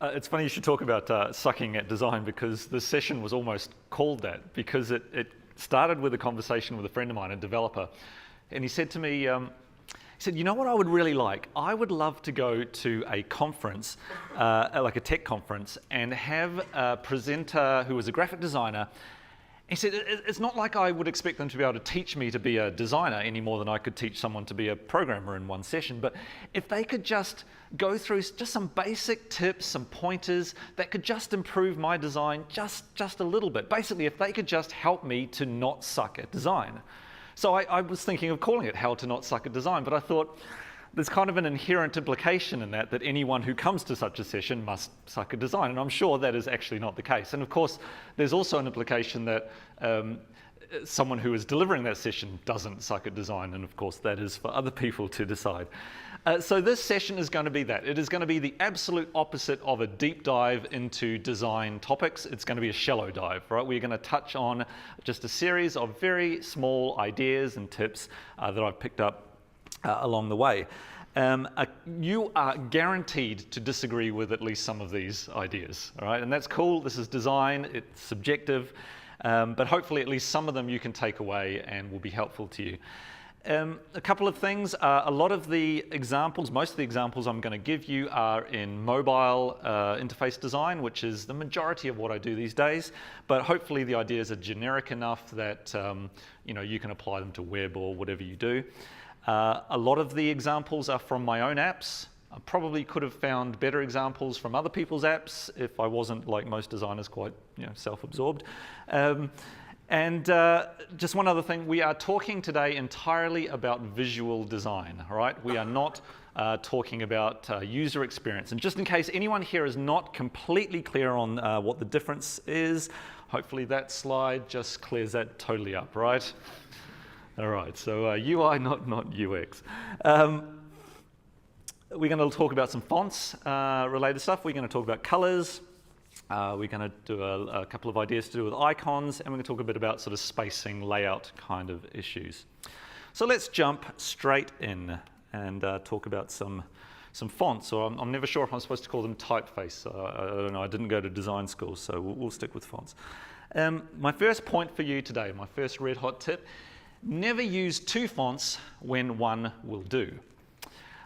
It's funny you should talk about sucking at design, because the session was almost called that, because it started with a conversation with a friend of mine, a developer, and he said to me, he said, you know what I would really like? I would love to go to a conference, like a tech conference, and have a presenter who was a graphic designer. He said, it's not like I would expect them to be able to teach me to be a designer any more than I could teach someone to be a programmer in one session. But if they could just go through just some basic tips, some pointers that could just improve my design just a little bit. Basically, if they could just help me to not suck at design. So I was thinking of calling it How to Not Suck at Design, but I thought there's kind of an inherent implication in that anyone who comes to such a session must suck at design, and I'm sure that is actually not the case. And of course, there's also an implication that someone who is delivering that session doesn't suck at design, and of course that is for other people to decide. So this session is going to be that. It is going to be the absolute opposite of a deep dive into design topics. It's going to be a shallow dive, right? We're going to touch on just a series of very small ideas and tips that I've picked up along the way. You are guaranteed to disagree with at least some of these ideas, all right? And that's cool. This is design. It's subjective. But hopefully at least some of them you can take away and will be helpful to you. A couple of things. A lot of the examples, most of the examples I'm going to give you are in mobile interface design, which is the majority of what I do these days. But hopefully the ideas are generic enough that you can apply them to web or whatever you do. A lot of the examples are from my own apps. I probably could have found better examples from other people's apps if I wasn't, like most designers, quite self-absorbed. And just one other thing, we are talking today entirely about visual design, all right? We are not talking about user experience. And just in case anyone here is not completely clear on what the difference is, hopefully that slide just clears that totally up, right? All right, so UI, not UX. We're going to talk about some fonts related stuff. We're going to talk about colors. We're going to do a couple of ideas to do with icons, and we're going to talk a bit about sort of spacing, layout kind of issues. So let's jump straight in and talk about some fonts, or I'm never sure if I'm supposed to call them typeface. I don't know, I didn't go to design school, so we'll stick with fonts. My first point for you today, my first red hot tip, never use two fonts when one will do.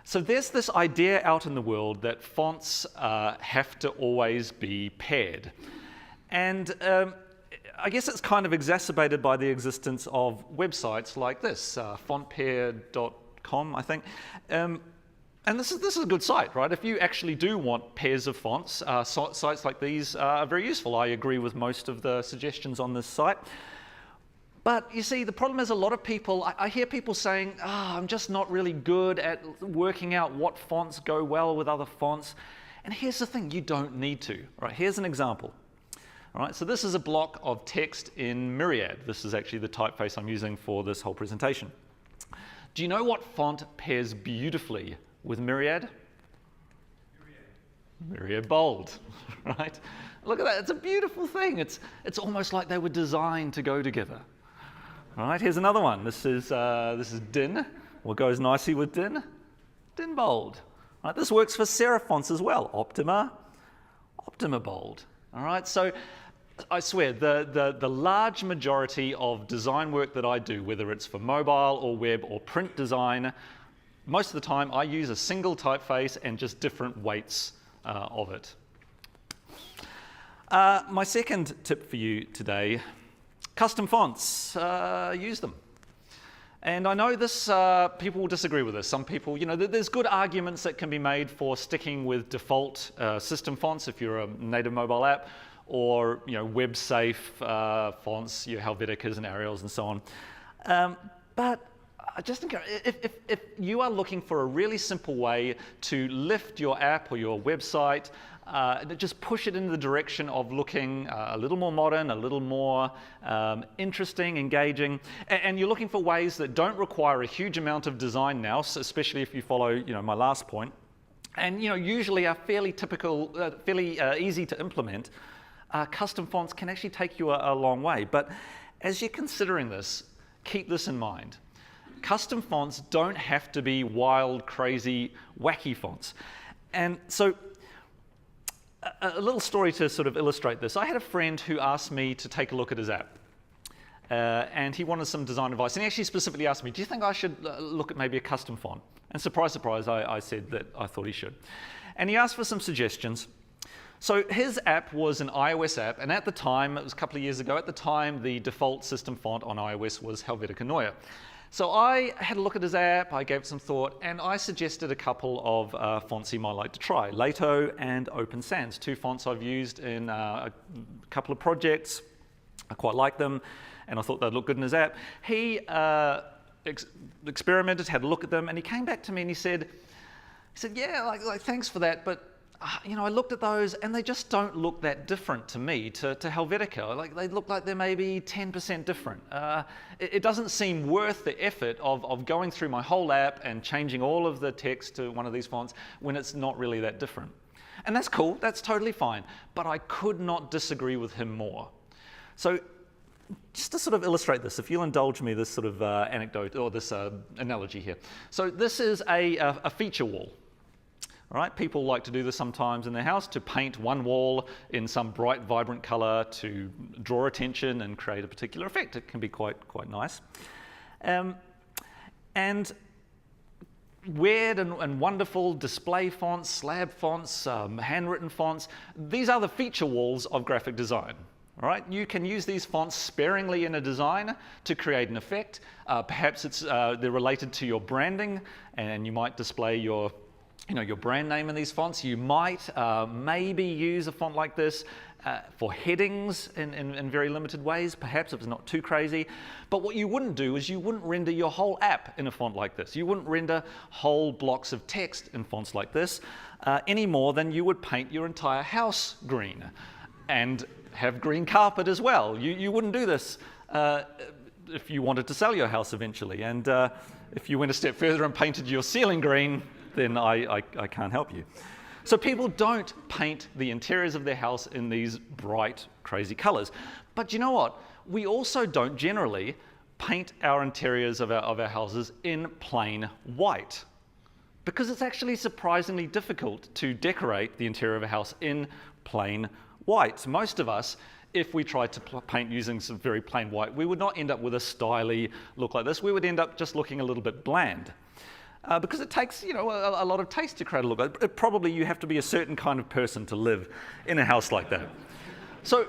So there's this idea out in the world that fonts have to always be paired. And I guess it's kind of exacerbated by the existence of websites like this, fontpair.com, I think. And this is a good site, right? If you actually do want pairs of fonts, sites like these are very useful. I agree with most of the suggestions on this site. But you see, the problem is a lot of people, I hear people saying, I'm just not really good at working out what fonts go well with other fonts. And here's the thing, you don't need to. All right, here's an example. All right, so this is a block of text in Myriad. This is actually the typeface I'm using for this whole presentation. Do you know what font pairs beautifully with Myriad? Myriad Bold, right? Look at that, it's a beautiful thing. It's almost like they were designed to go together. All right, here's another one. This is DIN. What goes nicely with DIN? DIN Bold. All right, this works for serif fonts as well. Optima Bold. All right, so I swear, the large majority of design work that I do, whether it's for mobile or web or print design, most of the time I use a single typeface and just different weights of it. My second tip for you today, custom fonts, use them. And I know this, people will disagree with this. Some people, there's good arguments that can be made for sticking with default system fonts if you're a native mobile app, or web-safe fonts, your Helveticas and Arials and so on. But just if you are looking for a really simple way to lift your app or your website, just push it in the direction of looking a little more modern, a little more interesting, engaging, and you're looking for ways that don't require a huge amount of design now, so especially if you follow my last point, and usually are fairly typical, fairly easy to implement. Custom fonts can actually take you a long way. But as you're considering this, keep this in mind. Custom fonts don't have to be wild, crazy, wacky fonts. And so a little story to sort of illustrate this. I had a friend who asked me to take a look at his app. And he wanted some design advice. And he actually specifically asked me, do you think I should look at maybe a custom font? And surprise, surprise, I said that I thought he should. And he asked for some suggestions. So his app was an iOS app, and at the time, it was a couple of years ago, at the time the default system font on iOS was Helvetica Neue. So I had a look at his app, I gave it some thought, and I suggested a couple of fonts he might like to try, LATO and Open Sans, two fonts I've used in a couple of projects. I quite like them, and I thought they'd look good in his app. He experimented, had a look at them, and he came back to me and he said, yeah, like thanks for that, but I looked at those and they just don't look that different to me, to Helvetica. Like they look like they're maybe 10% different. It doesn't seem worth the effort of going through my whole app and changing all of the text to one of these fonts when it's not really that different. And that's cool, that's totally fine, but I could not disagree with him more. So just to sort of illustrate this, if you'll indulge me this sort of anecdote or this analogy here. So this is a feature wall. All right, people like to do this sometimes in their house, to paint one wall in some bright, vibrant color to draw attention and create a particular effect. It can be quite nice. And weird and wonderful display fonts, slab fonts, handwritten fonts, these are the feature walls of graphic design. All right, you can use these fonts sparingly in a design to create an effect. Perhaps they're related to your branding, and you might display your brand name in these fonts. You might maybe use a font like this for headings in very limited ways, perhaps if it's not too crazy. But what you wouldn't do is you wouldn't render your whole app in a font like this. You wouldn't render whole blocks of text in fonts like this any more than you would paint your entire house green and have green carpet as well. You wouldn't do this if you wanted to sell your house eventually. And if you went a step further and painted your ceiling green, then I can't help you. So people don't paint the interiors of their house in these bright, crazy colors. But you know what? We also don't generally paint our interiors of our houses in plain white, because it's actually surprisingly difficult to decorate the interior of a house in plain white. Most of us, if we tried to paint using some very plain white, we would not end up with a stylish look like this. We would end up just looking a little bit bland. Because it takes, a lot of taste to create a look. Probably you have to be a certain kind of person to live in a house like that. So,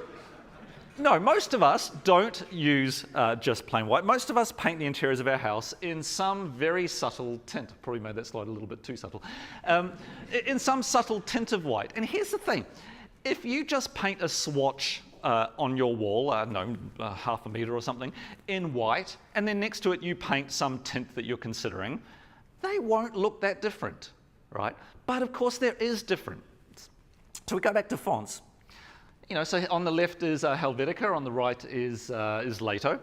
no, most of us don't use just plain white. Most of us paint the interiors of our house in some very subtle tint. Probably made that slide a little bit too subtle. In some subtle tint of white. And here's the thing. If you just paint a swatch on your wall, half a meter or something, in white, and then next to it you paint some tint that you're considering, they won't look that different, right? But of course there is difference. So we go back to fonts. So on the left is Helvetica, on the right is LATO.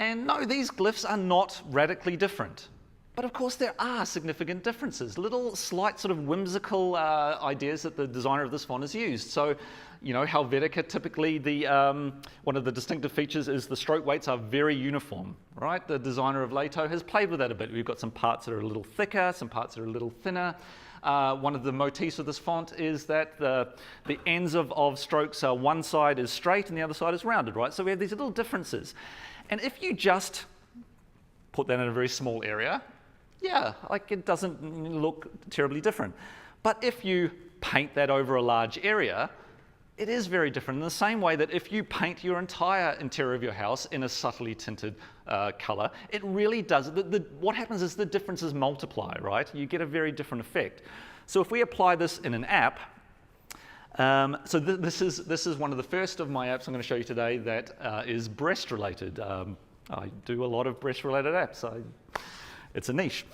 And no, these glyphs are not radically different. But of course there are significant differences, little slight sort of whimsical ideas that the designer of this font has used. So, Helvetica, typically one of the distinctive features is the stroke weights are very uniform, right? The designer of LATO has played with that a bit. We've got some parts that are a little thicker, some parts that are a little thinner. One of the motifs of this font is that the ends of strokes are one side is straight and the other side is rounded, right? So we have these little differences. And if you just put that in a very small area, yeah, it doesn't look terribly different. But if you paint that over a large area, it is very different in the same way that if you paint your entire interior of your house in a subtly tinted color, it really does. What happens is the differences multiply, right? You get a very different effect. So if we apply this in an app, this is one of the first of my apps I'm going to show you today that is breast related. I do a lot of breast related apps. It's a niche.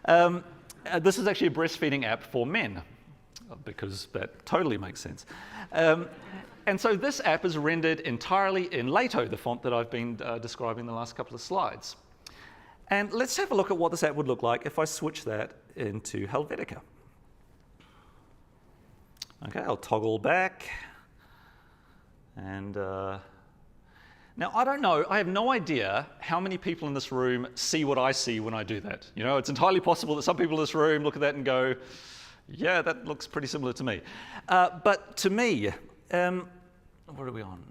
This is actually a breastfeeding app for men, because that totally makes sense. And so this app is rendered entirely in LATO, the font that I've been describing in the last couple of slides. And let's have a look at what this app would look like if I switch that into Helvetica. Okay, I'll toggle back. And now, I don't know, I have no idea how many people in this room see what I see when I do that. It's entirely possible that some people in this room look at that and go, Yeah, that looks pretty similar to me. But to me, what are we on?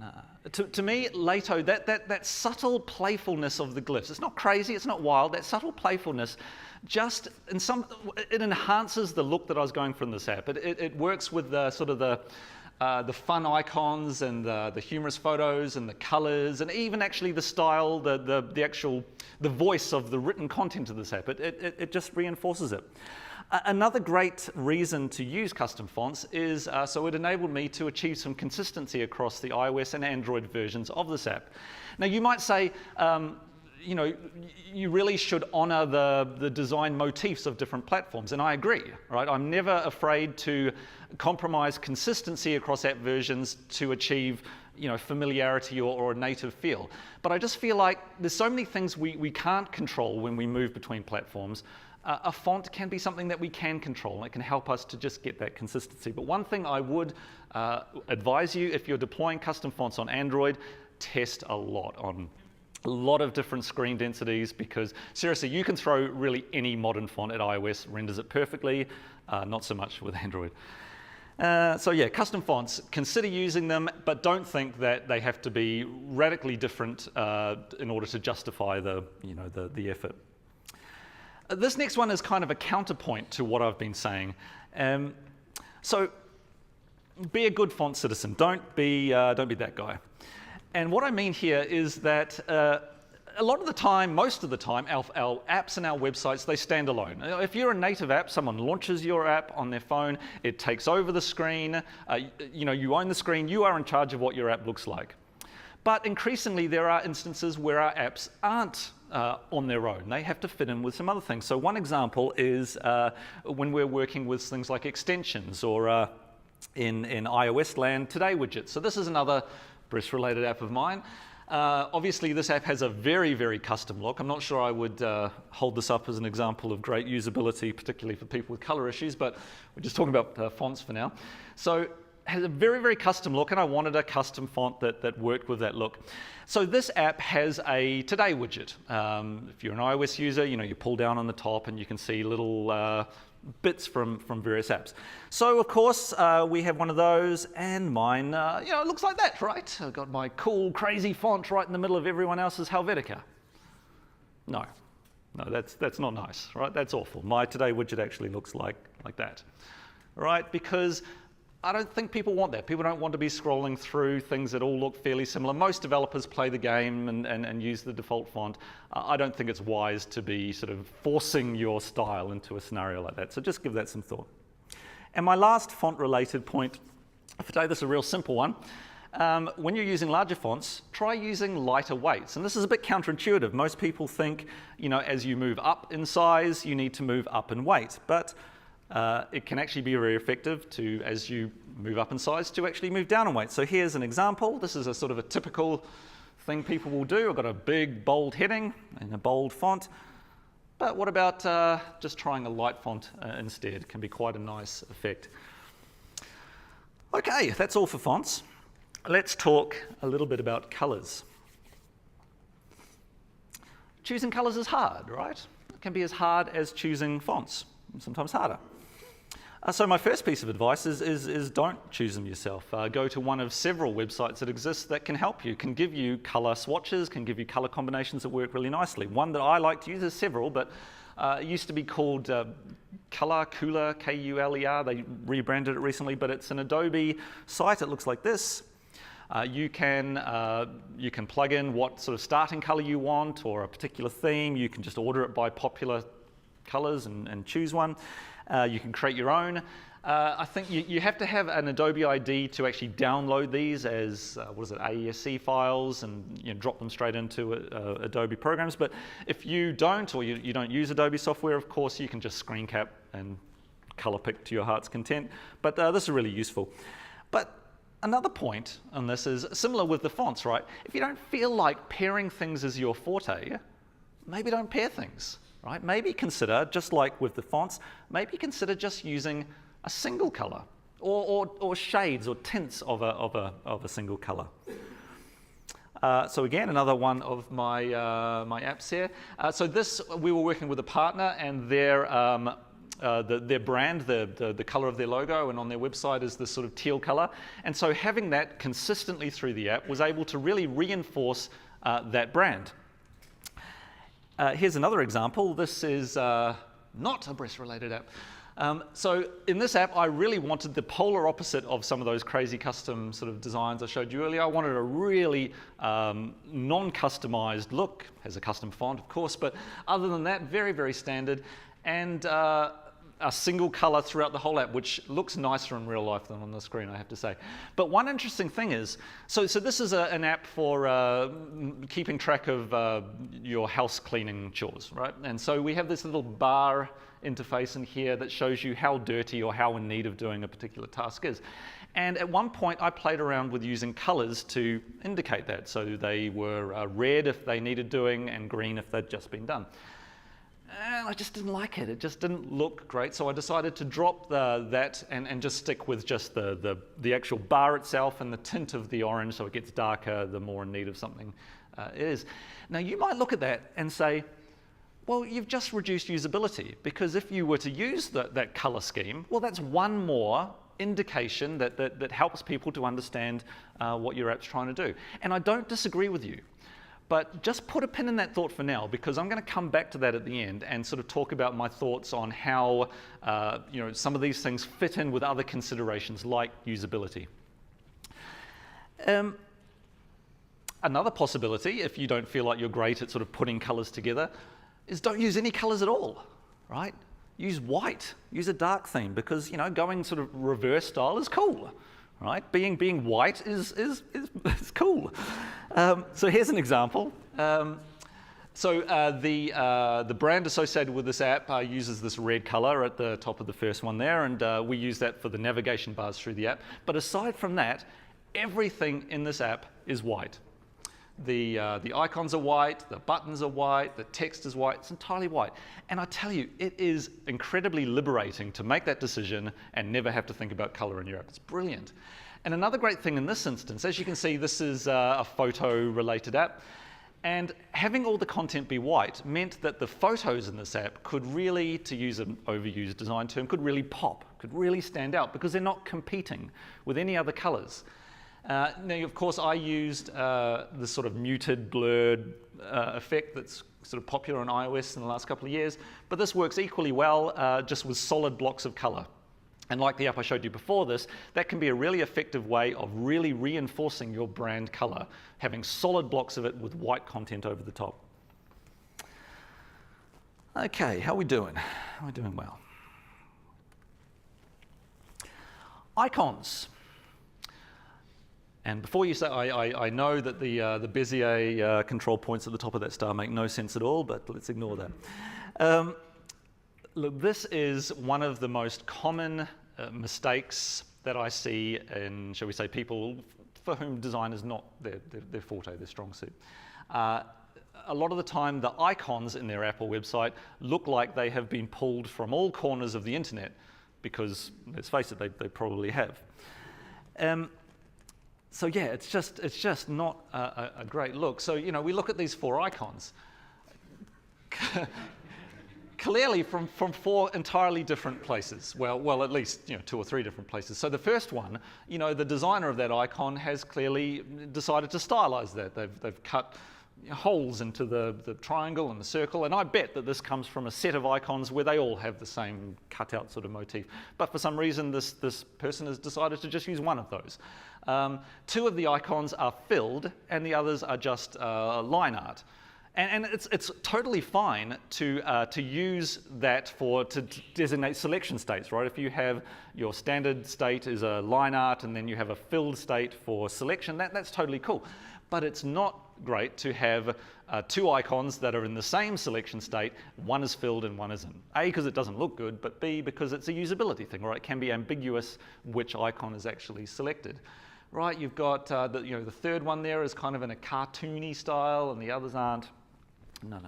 To me, Lato, that subtle playfulness of the glyphs, it's not crazy, it's not wild, that subtle playfulness just, it enhances the look that I was going for in this app. It works with the sort of the fun icons and the humorous photos and the colors and even actually the style, the voice of the written content of this app. It just reinforces it. Another great reason to use custom fonts is so it enabled me to achieve some consistency across the iOS and Android versions of this app. Now you might say, you know, you really should honor the design motifs of different platforms, and I agree, right? I'm never afraid to compromise consistency across app versions to achieve, you know, familiarity or a native feel. But I just feel like there's so many things we can't control when we move between platforms. A font can be something that we can control, and it can help us to just get that consistency. But one thing I would advise you, if you're deploying custom fonts on Android, test a lot of different screen densities, because seriously, you can throw really any modern font at iOS, renders it perfectly, not so much with Android. So yeah, custom fonts, consider using them, but don't think that they have to be radically different in order to justify the effort. This next one is kind of a counterpoint to what I've been saying. So be a good font citizen. Don't be that guy. And what I mean here is that a lot of the time, most of the time, our apps and our websites, they stand alone. If you're a native app, someone launches your app on their phone, it takes over the screen, you own the screen, you are in charge of what your app looks like. But increasingly, there are instances where our apps aren't on their own. They have to fit in with some other things. So one example is when we're working with things like extensions, or in iOS land, Today widgets. So this is another Breast-related app of mine. Obviously, this app has a very, very custom look. I'm not sure I would hold this up as an example of great usability, particularly for people with color issues, but we're just talking about fonts for now. So has a very, very custom look, and I wanted a custom font that worked with that look. So this app has a Today widget. If you're an iOS user, you pull down on the top and you can see little bits from various apps. So of course we have one of those, and mine, it looks like that, right? I've got my cool, crazy font right in the middle of everyone else's Helvetica. No, that's not nice, right? That's awful. My Today widget actually looks like that, right? Because I don't think people want that. People don't want to be scrolling through things that all look fairly similar. Most developers play the game and use the default font. I don't think it's wise to be sort of forcing your style into a scenario like that. So just give that some thought. And my last font-related point for today, this is a real simple one. When you're using larger fonts, try using lighter weights. And this is a bit counterintuitive. Most people think, as you move up in size, you need to move up in weight. But it can actually be very effective as you move up in size, to actually move down in weight. So here's an example. This is a sort of a typical thing people will do. I've got a big bold heading and a bold font. But what about just trying a light font instead? It can be quite a nice effect. Okay, that's all for fonts. Let's talk a little bit about colors. Choosing colors is hard, right? It can be as hard as choosing fonts, sometimes harder. So my first piece of advice is don't choose them yourself. Go to one of several websites that exist that can help you, can give you color swatches, can give you color combinations that work really nicely. One that I like to use, is several, but it used to be called Cooler, Kuler. They rebranded it recently, but it's an Adobe site. It looks like this. You can plug in what sort of starting color you want, or a particular theme. You can just order it by popular colors and choose one. You can create your own. I think you have to have an Adobe ID to actually download these as AESC files, and drop them straight into Adobe programs. But if you don't, or you don't use Adobe software, of course, you can just screen cap and color pick to your heart's content. But this is really useful. But another point on this is similar with the fonts, right? If you don't feel like pairing things as your forte, maybe don't pair things. Right? Maybe consider, just like with the fonts, maybe consider just using a single color, or shades or tints of a single color. So again, another one of my apps here. So this, we were working with a partner, and their their brand, the color of their logo, and on their website is this sort of teal color. And so having that consistently through the app was able to really reinforce that brand. Here's another example. This is not a breast-related app. So in this app, I really wanted the polar opposite of some of those crazy custom sort of designs I showed you earlier. I wanted a really non-customized look. Has a custom font, of course, but other than that, very, very standard. And a single color throughout the whole app, which looks nicer in real life than on the screen, I have to say. But one interesting thing is, so this is an app for keeping track of your house cleaning chores, right? And so we have this little bar interface in here that shows you how dirty or how in need of doing a particular task is. And at one point, I played around with using colors to indicate that. So they were red if they needed doing and green if they'd just been done. And I just didn't like it. It just didn't look great. So I decided to drop that and just stick with just the actual bar itself and the tint of the orange, so it gets darker the more in need of something it is. Now, you might look at that and say, well, you've just reduced usability, because if you were to use that color scheme, well, that's one more indication that helps people to understand what your app's trying to do. And I don't disagree with you. But just put a pin in that thought for now, because I'm going to come back to that at the end and sort of talk about my thoughts on how some of these things fit in with other considerations like usability. Another possibility, if you don't feel like you're great at sort of putting colors together, is don't use any colors at all, right? Use white, use a dark theme, because going sort of reverse style is cool. Right? Being white is cool. So here's an example. The brand associated with this app uses this red color at the top of the first one there, and we use that for the navigation bars through the app. But aside from that, everything in this app is white. The icons are white, the buttons are white, the text is white, it's entirely white. And I tell you, it is incredibly liberating to make that decision and never have to think about color in your app. It's brilliant. And another great thing in this instance, as you can see, this is a photo-related app. And having all the content be white meant that the photos in this app could really, to use an overused design term, could really pop, could really stand out, because they're not competing with any other colors. Now, of course, I used this sort of muted, blurred effect that's sort of popular on iOS in the last couple of years, but this works equally well just with solid blocks of color. And like the app I showed you before this, that can be a really effective way of really reinforcing your brand color, having solid blocks of it with white content over the top. Okay, how are we doing? We're doing well. Icons. And before you say, I know that the Bezier control points at the top of that star make no sense at all, but let's ignore that. Look, this is one of the most common mistakes that I see in, shall we say, people for whom design is not their forte, their strong suit. A lot of the time, the icons in their app or website look like they have been pulled from all corners of the internet, because, let's face it, they probably have. So yeah, it's just not a great look. So we look at these four icons, clearly from four entirely different places. Well, at least 2 or 3 different places. So the first one, the designer of that icon has clearly decided to stylize that. They've cut holes into the triangle and the circle, and I bet that this comes from a set of icons where they all have the same cutout sort of motif. But for some reason, this person has decided to just use one of those. 2 of the icons are filled, and the others are just line art. And it's totally fine to use that to designate selection states, right? If you have your standard state is a line art, and then you have a filled state for selection, that's totally cool. But it's not great to have 2 icons that are in the same selection state. One is filled and one isn't. A, because it doesn't look good, but B, because it's a usability thing, right? It can be ambiguous which icon is actually selected. Right, you've got the third one there is kind of in a cartoony style, and the others aren't. No.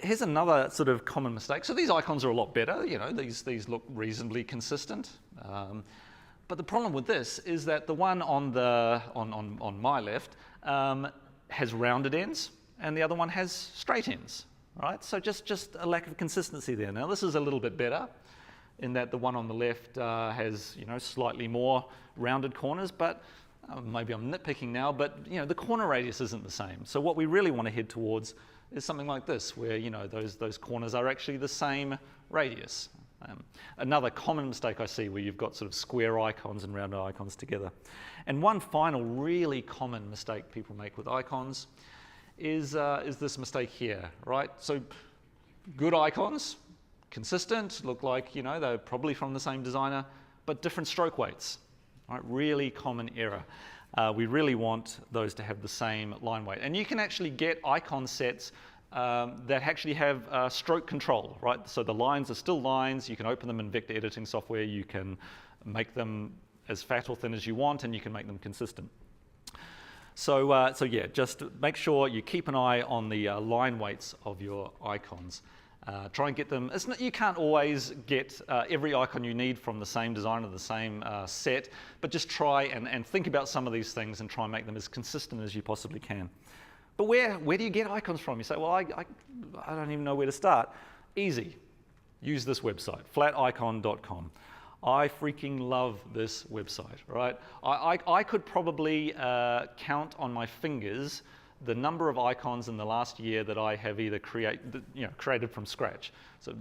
Here's another sort of common mistake. So these icons are a lot better. These look reasonably consistent. But the problem with this is that the one on my left has rounded ends, and the other one has straight ends. right? So just a lack of consistency there. Now this is a little bit better in that the one on the left has, slightly more rounded corners, but maybe I'm nitpicking now, but the corner radius isn't the same. So what we really want to head towards is something like this, where those corners are actually the same radius. Another common mistake I see where you've got sort of square icons and rounded icons together. And one final really common mistake people make with icons is this mistake here, right? So good icons, consistent, look like they're probably from the same designer, but different stroke weights. Right, really common error. We really want those to have the same line weight. And you can actually get icon sets that actually have stroke control, right? So the lines are still lines. You can open them in vector editing software. You can make them as fat or thin as you want, and you can make them consistent. So yeah, just make sure you keep an eye on the line weights of your icons. Try and get them. You can't always get every icon you need from the same designer, the same set, but just try and think about some of these things and try and make them as consistent as you possibly can. But where do you get icons from? You say, well, I don't even know where to start. Easy. Use this website, flaticon.com. I freaking love this website, right? I could probably count on my fingers the number of icons in the last year that I have either created from scratch. So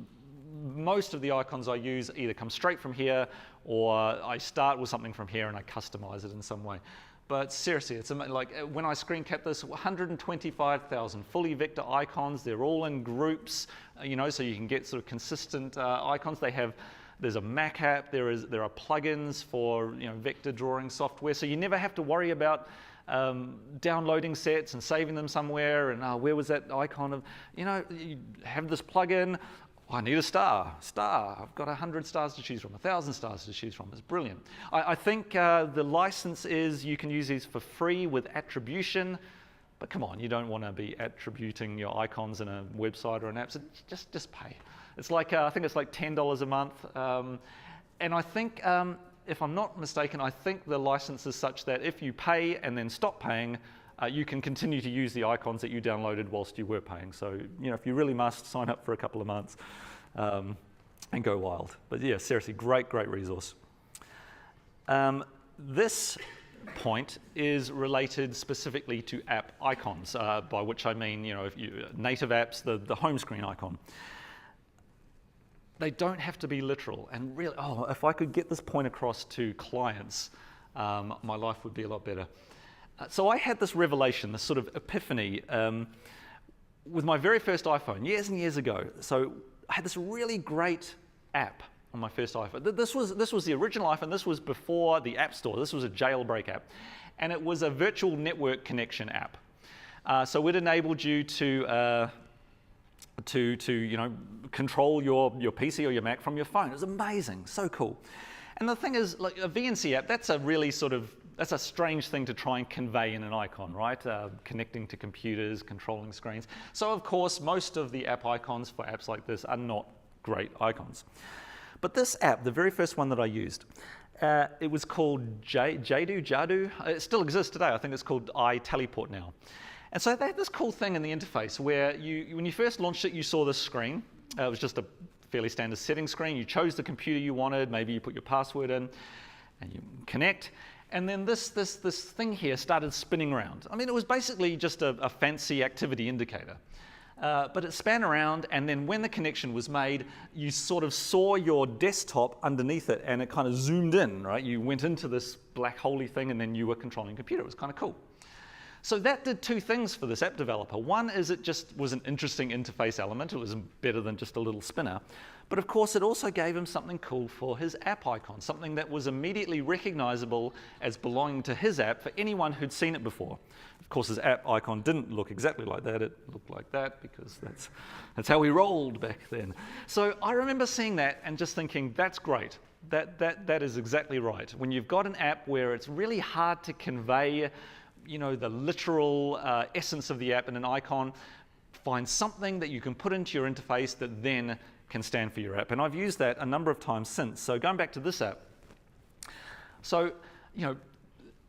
most of the icons I use either come straight from here, or I start with something from here and I customize it in some way. But seriously, it's like when I screen cap this, 125,000 fully vector icons. They're all in groups, so you can get sort of consistent icons. There's a Mac app. There are plugins for vector drawing software, so you never have to worry about downloading sets and saving them somewhere, and where was that icon of, you have this plugin, I need a star, I've got 100 stars to choose from, 1,000 stars to choose from. It's brilliant. I think the license is you can use these for free with attribution, but come on, you don't want to be attributing your icons in a website or an app, so just pay. It's like, I think it's like $10 a month, and I think, if I'm not mistaken, I think the license is such that if you pay and then stop paying, you can continue to use the icons that you downloaded whilst you were paying. So, if you really must, sign up for a couple of months and go wild. But yeah, seriously, great resource. This point is related specifically to app icons, by which I mean, if native apps, the home screen icon. They don't have to be literal, and really, if I could get this point across to clients, my life would be a lot better. So I had this revelation, this sort of epiphany, with my very first iPhone, years and years ago. So I had this really great app on my first iPhone. This was the original iPhone. This was before the App Store. This was a jailbreak app, and it was a virtual network connection app. So it enabled you to control your PC or your Mac from your phone. It was amazing, so cool. And the thing is, like a VNC app, that's a strange thing to try and convey in an icon, right? Connecting to computers, controlling screens. So of course, most of the app icons for apps like this are not great icons. But this app, the very first one that I used, it was called JADU. It still exists today. I think it's called iTeleport now. And so they had this cool thing in the interface where when you first launched it, you saw this screen. It was just a fairly standard setting screen. You chose the computer you wanted. Maybe you put your password in, and you connect. And then this thing here started spinning around. I mean, it was basically just a fancy activity indicator. But it span around, and then when the connection was made, you sort of saw your desktop underneath it, and it kind of zoomed in, right? You went into this black holey thing, and then you were controlling a computer. It was kind of cool. So that did two things for this app developer. One is it just was an interesting interface element. It was better than just a little spinner. But of course, it also gave him something cool for his app icon, something that was immediately recognizable as belonging to his app for anyone who'd seen it before. Of course, his app icon didn't look exactly like that. It looked like that because that's how we rolled back then. So I remember seeing that and just thinking, that's great. That is exactly right. When you've got an app where it's really hard to convey the literal essence of the app in an icon, find something that you can put into your interface that then can stand for your app. And I've used that a number of times since. So going back to this app, so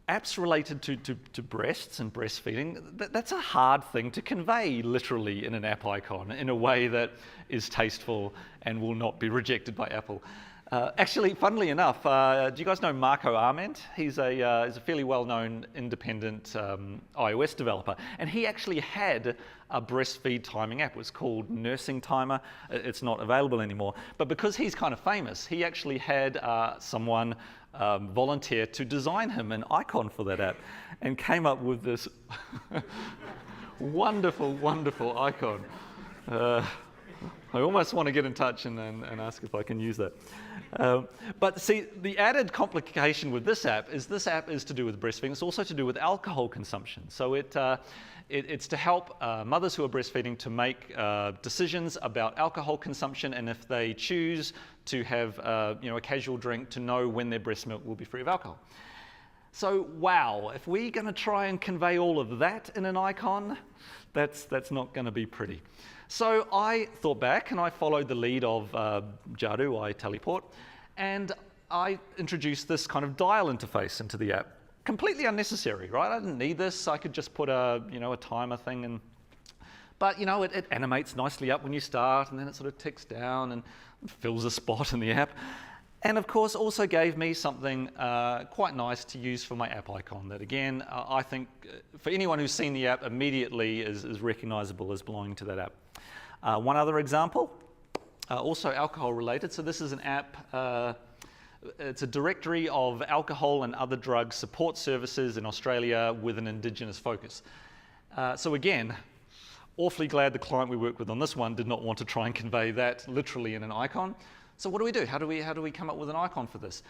apps related to breasts and breastfeeding, that's a hard thing to convey literally in an app icon in a way that is tasteful and will not be rejected by Apple. Actually, funnily enough, do you guys know Marco Arment? He's a fairly well-known independent iOS developer, and he actually had a breastfeed timing app. It was called Nursing Timer. It's not available anymore, but because he's kind of famous, he actually had someone volunteer to design him an icon for that app, and came up with this wonderful, wonderful icon. I almost want to get in touch and ask if I can use that. But see, the added complication with this app is to do with breastfeeding. It's also to do with alcohol consumption. So it's to help mothers who are breastfeeding to make decisions about alcohol consumption, and if they choose to have a casual drink, to know when their breast milk will be free of alcohol. So wow, if we're going to try and convey all of that in an icon, that's not going to be pretty. So I thought back and I followed the lead of GOTO, Teleport, and I introduced this kind of dial interface into the app. Completely unnecessary, right? I didn't need this. I could just put a timer thing in. But it animates nicely up when you start, and then it sort of ticks down and fills a spot in the app. And of course, also gave me something quite nice to use for my app icon that, again, I think for anyone who's seen the app immediately is recognizable as belonging to that app. One other example, also alcohol related. So this is an app, it's a directory of alcohol and other drug support services in Australia with an Indigenous focus. So again, awfully glad the client we work with on this one did not want to try and convey that literally in an icon. So what do? How do we come up with an icon for this?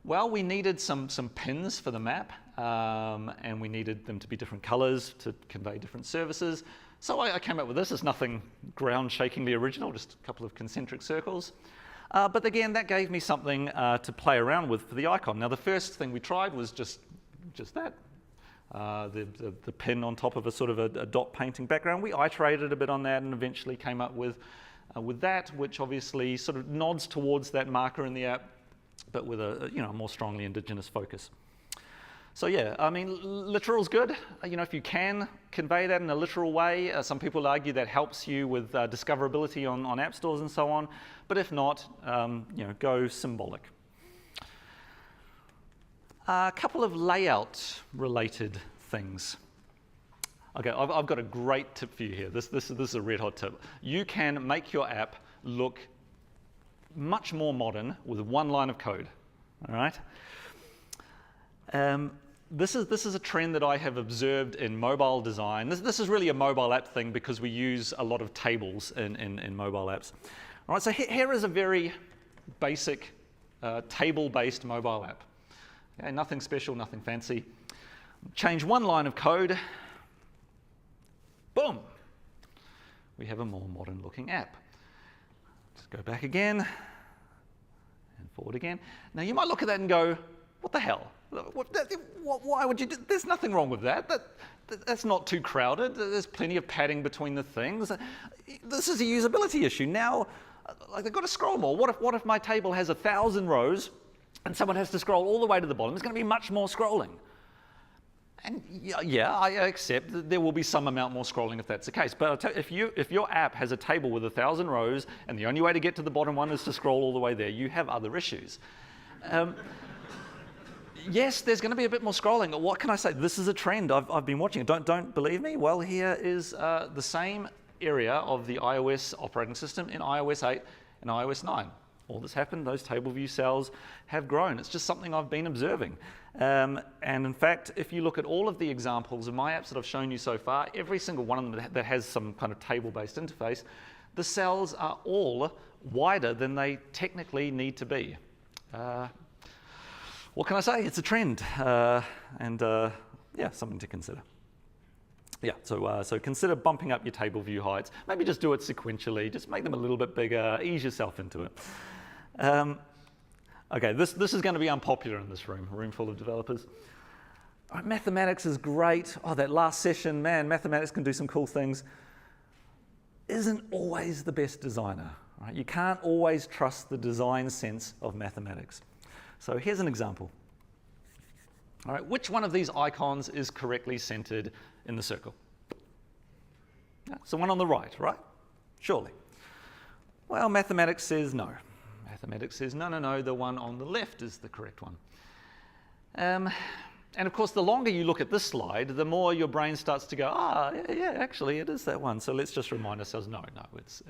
Well, we needed some pins for the map, and we needed them to be different colors to convey different services. So I came up with this. It's nothing ground-shakingly original, just a couple of concentric circles. But again, that gave me something to play around with for the icon. Now, the first thing we tried was just that, the pin on top of a sort of a dot painting background. We iterated a bit on that and eventually came up with that, which obviously sort of nods towards that marker in the app, but with a more strongly Indigenous focus. So yeah, I mean, literal's good. If you can convey that in a literal way, some people argue that helps you with discoverability on app stores and so on. But if not, go symbolic. A couple of layout-related things. Okay, I've got a great tip for you here. This is a red hot tip. You can make your app look much more modern with one line of code. All right. This is a trend that I have observed in mobile design. This is really a mobile app thing because we use a lot of tables in mobile apps. All right, so here is a very basic table-based mobile app. Okay, nothing special, nothing fancy. Change one line of code. Boom. We have a more modern-looking app. Just go back again and forward again. Now you might look at that and go, what the hell? Why would you do? There's nothing wrong with that. That's not too crowded. There's plenty of padding between the things. This is a usability issue. Now, they've got to scroll more. What if my table has 1,000 rows and someone has to scroll all the way to the bottom? There's going to be much more scrolling. And yeah, I accept that there will be some amount more scrolling if that's the case. But I'll tell you, if your app has a table with 1,000 rows and the only way to get to the bottom one is to scroll all the way there, you have other issues. Yes, there's going to be a bit more scrolling. What can I say? This is a trend. I've been watching it. Don't believe me? Well, here is the same area of the iOS operating system in iOS 8 and iOS 9. All this happened, those table view cells have grown. It's just something I've been observing. And in fact, if you look at all of the examples of my apps that I've shown you so far, every single one of them that has some kind of table-based interface, the cells are all wider than they technically need to be. What can I say? It's a trend, and yeah, something to consider. Yeah, so consider bumping up your table view heights. Maybe just do it sequentially. Just make them a little bit bigger. Ease yourself into it. Okay, this is going to be unpopular in this room, a room full of developers. All right, mathematics is great. Oh, that last session, man, mathematics can do some cool things. Isn't always the best designer. Right? You can't always trust the design sense of mathematics. So here's an example. All right, which one of these icons is correctly centered in the circle? Yeah, it's the one on the right, right? Surely. Well, mathematics says no. Mathematics says no, the one on the left is the correct one. And of course, the longer you look at this slide, the more your brain starts to go, yeah, actually, it is that one. So let's just remind ourselves, no, it's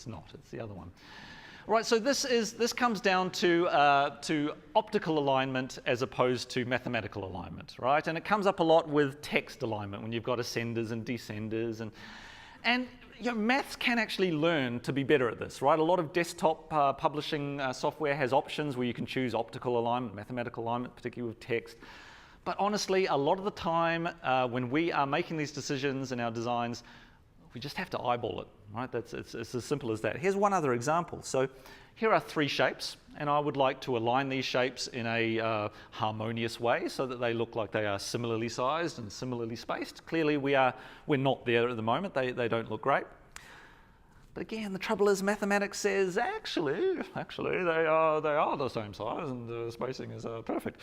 not. It's the other one. Right, so this comes down to optical alignment as opposed to mathematical alignment, right? And it comes up a lot with text alignment when you've got ascenders and descenders, and you know, maths can actually learn to be better at this, right? A lot of desktop publishing software has options where you can choose optical alignment, mathematical alignment, particularly with text. But honestly, a lot of the time when we are making these decisions in our designs, we just have to eyeball it, right? It's as simple as that. Here's one other example. So here are 3 shapes, and I would like to align these shapes in a harmonious way so that they look like they are similarly sized and similarly spaced. Clearly, we're not there at the moment. They don't look great. But again, the trouble is mathematics says, actually, they are the same size and the spacing is perfect.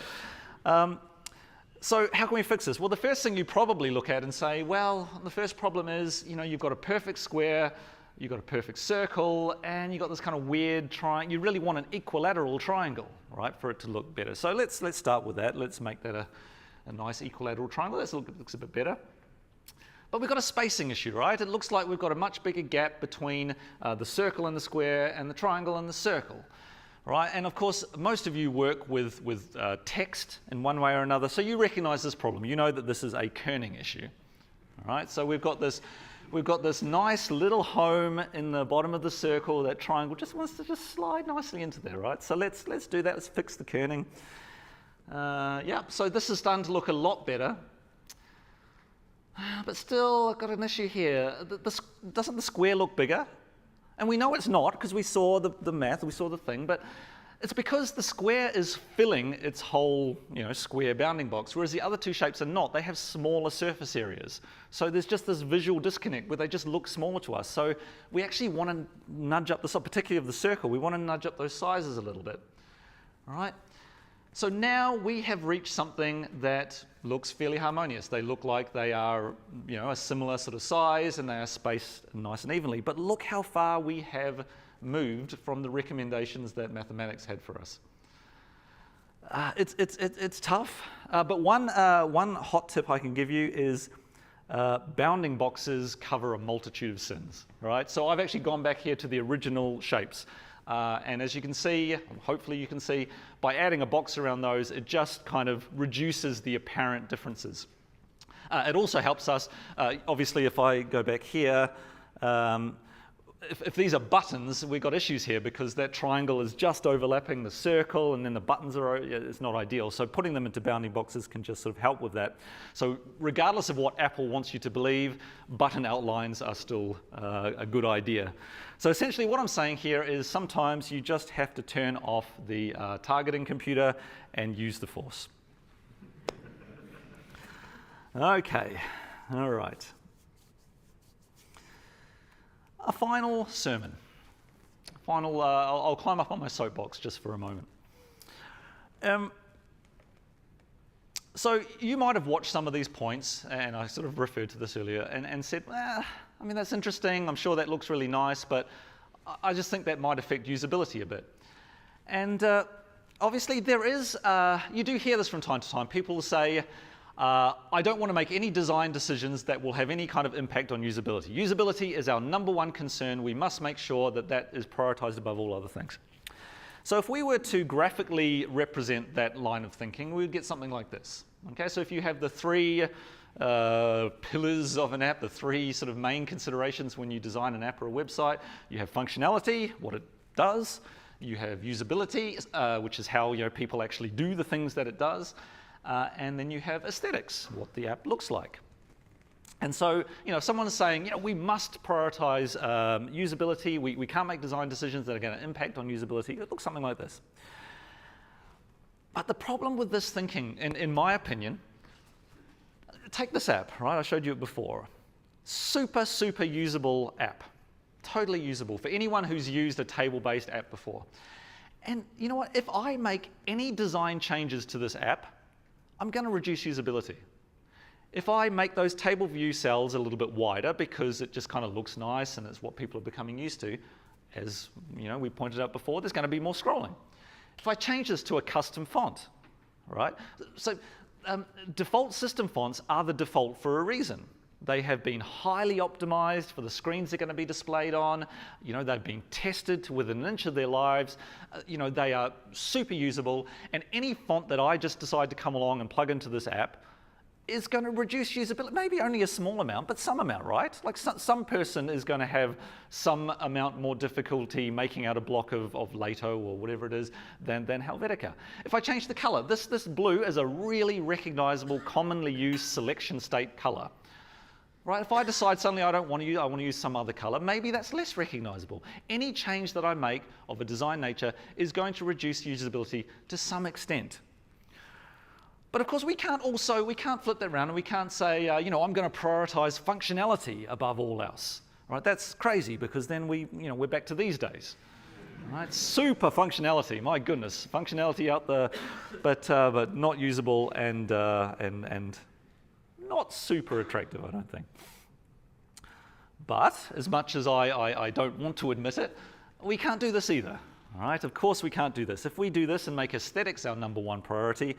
So how can we fix this? Well, the first thing you probably look at and say, well, the first problem is, you know, you've got a perfect square, you've got a perfect circle, and you've got this kind of weird triangle. You really want an equilateral triangle, right, for it to look better. So let's start with that. Let's make that a nice equilateral triangle. That looks a bit better. But we've got a spacing issue, right? It looks like we've got a much bigger gap between the circle and the square and the triangle and the circle. Right, and of course, most of you work with text in one way or another, so you recognize this problem. You know that this is a kerning issue. All right, so we've got this nice little home in the bottom of the circle. That triangle just wants to just slide nicely into there, right? So let's do that. Let's fix the kerning. Yeah, so this is starting to look a lot better. But still, I've got an issue here. Doesn't the square look bigger? And we know it's not because we saw the math, we saw the thing, but it's because the square is filling its whole, square bounding box, whereas the other 2 shapes are not. They have smaller surface areas. So there's just this visual disconnect where they just look smaller to us. So we actually want to nudge up the size, particularly of the circle. We want to nudge up those sizes a little bit. All right? So now we have reached something that looks fairly harmonious. They look like they are, a similar sort of size and they are spaced nice and evenly. But look how far we have moved from the recommendations that mathematics had for us. It's tough, but one hot tip I can give you is bounding boxes cover a multitude of sins. Right? So I've actually gone back here to the original shapes. And as you can see, hopefully you can see, by adding a box around those, it just kind of reduces the apparent differences. It also helps us, obviously if I go back here, if these are buttons, we've got issues here because that triangle is just overlapping the circle and then the buttons it's not ideal. So putting them into bounding boxes can just sort of help with that. So regardless of what Apple wants you to believe, button outlines are still a good idea. So essentially what I'm saying here is sometimes you just have to turn off the targeting computer and use the force. Okay, all right. A final sermon. I'll climb up on my soapbox just for a moment. So you might have watched some of these points, and I sort of referred to this earlier, and said, that's interesting, I'm sure that looks really nice, but I just think that might affect usability a bit. And obviously there is, you do hear this from time to time, people say, I don't want to make any design decisions that will have any kind of impact on usability. Usability is our #1 concern. We must make sure that is prioritized above all other things. So if we were to graphically represent that line of thinking, we would get something like this. Okay, so if you have the 3 pillars of an app, the 3 sort of main considerations when you design an app or a website, you have functionality, what it does. You have usability, which is how people actually do the things that it does. And then you have aesthetics, what the app looks like. And so, if someone's saying, we must prioritize usability, we can't make design decisions that are going to impact on usability, it looks something like this. But the problem with this thinking, in my opinion, take this app, right? I showed you it before. Super, super usable app. Totally usable for anyone who's used a table-based app before. And you know what? If I make any design changes to this app, I'm going to reduce usability. If I make those table view cells a little bit wider because it just kind of looks nice and it's what people are becoming used to, as we pointed out before, there's going to be more scrolling. If I change this to a custom font, right? So default system fonts are the default for a reason. They have been highly optimized for the screens they're going to be displayed on. They've been tested to within an inch of their lives. They are super usable, and any font that I just decide to come along and plug into this app is going to reduce usability, maybe only a small amount, but some amount, right? Like some person is going to have some amount more difficulty making out a block of LATO or whatever it is than Helvetica. If I change the color, this blue is a really recognizable, commonly used selection state color. Right? If I decide suddenly I don't want to use, I want to use some other color, maybe that's less recognizable. Any change that I make of a design nature is going to reduce usability to some extent. But of course, we can't flip that around and we can't say, I'm going to prioritize functionality above all else. Right? That's crazy because then we're back to these days. Right? Super functionality, my goodness, functionality out there, but not usable and not super attractive, I don't think. But as much as I don't want to admit it, we can't do this either. All right? Of course, we can't do this. If we do this and make aesthetics our #1 priority,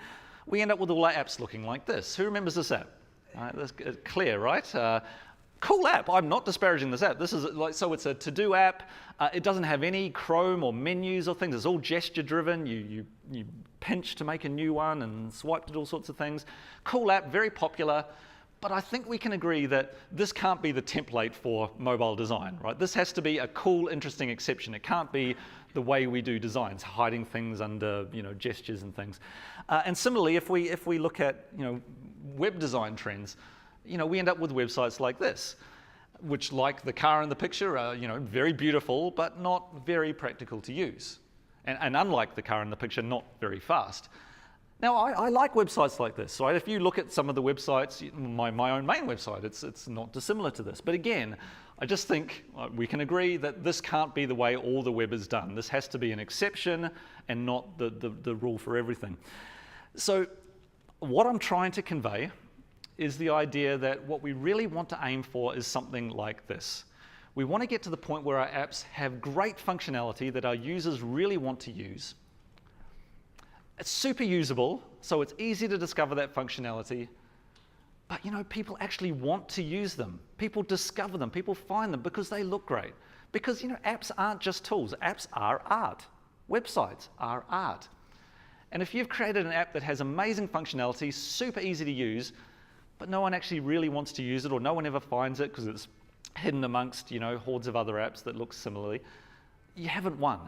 we end up with all our apps looking like this. Who remembers this app? That's clear, right? Cool app. I'm not disparaging this app. This is so it's a to-do app. It doesn't have any Chrome or menus or things. It's all gesture-driven. You pinch to make a new one and swipe to do all sorts of things. Cool app, very popular. But I think we can agree that this can't be the template for mobile design, right? This has to be a cool, interesting exception. It can't be the way we do designs, hiding things under gestures and things. And similarly, if we look at web design trends, we end up with websites like this, which, like the car in the picture, are very beautiful but not very practical to use, and unlike the car in the picture, not very fast. Now, I like websites like this, right? If you look at some of the websites, my own main website, it's not dissimilar to this. But again, I just think we can agree that this can't be the way all the web is done. This has to be an exception and not the rule for everything. So what I'm trying to convey is the idea that what we really want to aim for is something like this. We want to get to the point where our apps have great functionality that our users really want to use. It's super usable, so it's easy to discover that functionality. But people actually want to use them. People discover them. People find them because they look great. Because apps aren't just tools. Apps are art. Websites are art. And if you've created an app that has amazing functionality, super easy to use, but no one actually really wants to use it, or no one ever finds it because it's hidden amongst hordes of other apps that look similarly, you haven't won.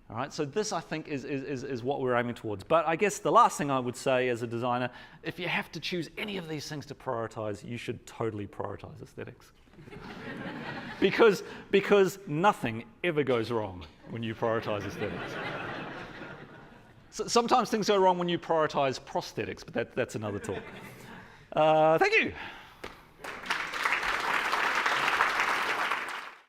All right, so this, I think, is what we're aiming towards. But I guess the last thing I would say as a designer, if you have to choose any of these things to prioritize, you should totally prioritize aesthetics. because nothing ever goes wrong when you prioritize aesthetics. So sometimes things go wrong when you prioritize prosthetics, but that's another talk. Thank you.